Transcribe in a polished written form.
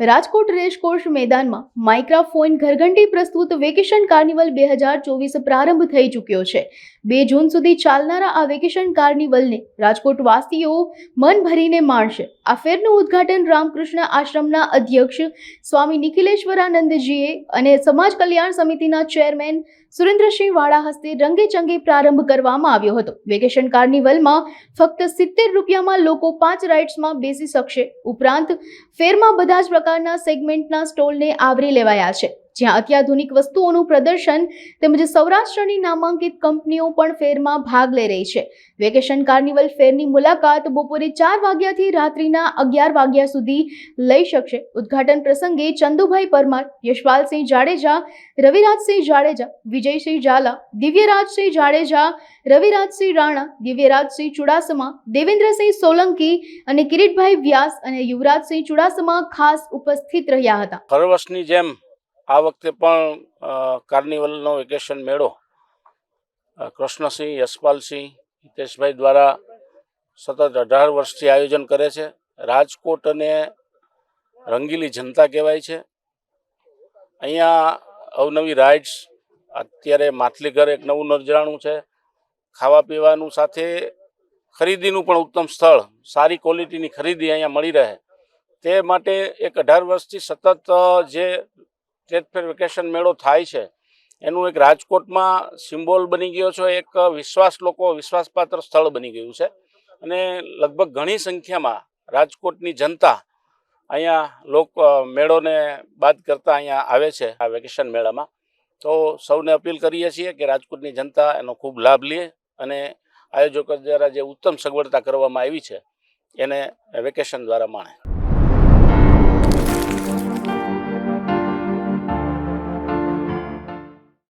Rajkot racecourse મેદાનમાં microphone ઘરઘંટી પ્રસ્તુત vacation carnival 2024 પ્રારંભ થઈ ચૂક્યો છે। 2 જૂન સુધી ચાલનારા આ વેકેશન કાર્નિવલને રાજકોટ વાસીઓ મન ભરીને માણશે। આ ફેરનું ઉદ્ઘાટન રામકૃષ્ણ આશ્રમના અધ્યક્ષ સ્વામી નિખિલેશ્વરાનંદજીએ અને સમાજ કલ્યાણ સમિતિના ચેરમેન સુરેન્દ્રસિંહ વાળા હસ્તે રંગેચંગે પ્રારંભ કરવામાં આવ્યો હતો। વેકેશન કાર્નિવલમાં ફક્ત 70 રૂપિયામાં લોકો 5 રાઇડ્સમાં બેસી શકશે। ઉપરાંત ફેરમાં બધા જ પ્રકારના સેગમેન્ટના સ્ટોલને આવરી લેવાયા છે, જ્યાં અત્યાધુનિક વસ્તુઓનું પ્રદર્શન તેમજ સૌરાષ્ટ્રની નામાંકિત કંપનીઓ પણ ફેરમાં ભાગ લઈ રહી છે। વેકેશન કાર્નિવલ ફેરની મુલાકાત બપોરે 4 વાગ્યાથી રાત્રિના 11 વાગ્યા સુધી લઈ શકશે। ઉદ્ઘાટન પ્રસંગે ચંદુભાઈ પરમાર, યશપાલસિંહ જાડેજા, રવિરાજસિંહ જાડેજા, વિજયસિંહ ઝાલા, દિવ્યરાજસિંહ જાડેજા, રવિરાજસિંહ રાણા, દિવ્યરાજસિંહ ચુડાસમા, દેવેન્દ્રસિંહ સોલંકી અને કિરીટભાઈ વ્યાસ અને યુવરાજસિંહ ચુડાસમા ખાસ ઉપસ્થિત રહ્યા હતા। હર વર્ષની જેમ આ વખતે પણ કાર્નિવલનો વેકેશન મેળો કૃષ્ણસિંહ, યશપાલસિંહ, હિતેશભાઈ દ્વારા સતત 18 વર્ષથી આયોજન કરે છે। રાજકોટ અને રંગીલી જનતા કહેવાય છે। અહીંયા અવનવી રાઇડ્સ, અત્યારે માછલીઘર એક નવું નજરાણું છે, ખાવા પીવાનું સાથે ખરીદીનું પણ ઉત્તમ સ્થળ, સારી ક્વોલિટીની ખરીદી અહીંયા મળી રહે તે માટે એક 18 વર્ષથી સતત જે સ્ટેટ ફેર વેકેશન મેળો થાય છે એનું એક રાજકોટમાં સિમ્બોલ બની ગયો છે, એક વિશ્વાસપાત્ર સ્થળ બની ગયું છે અને લગભગ ઘણી સંખ્યામાં રાજકોટની જનતા અહીંયા મેળોને બાદ કરતા અહીંયા આવે છે આ વેકેશન મેળામાં। તો સૌને અપીલ કરીએ છીએ કે રાજકોટની જનતા એનો ખૂબ લાભ લે અને આયોજકો દ્વારા જે ઉત્તમ સગવડતા કરવામાં આવી છે એને વેકેશન દ્વારા માણે।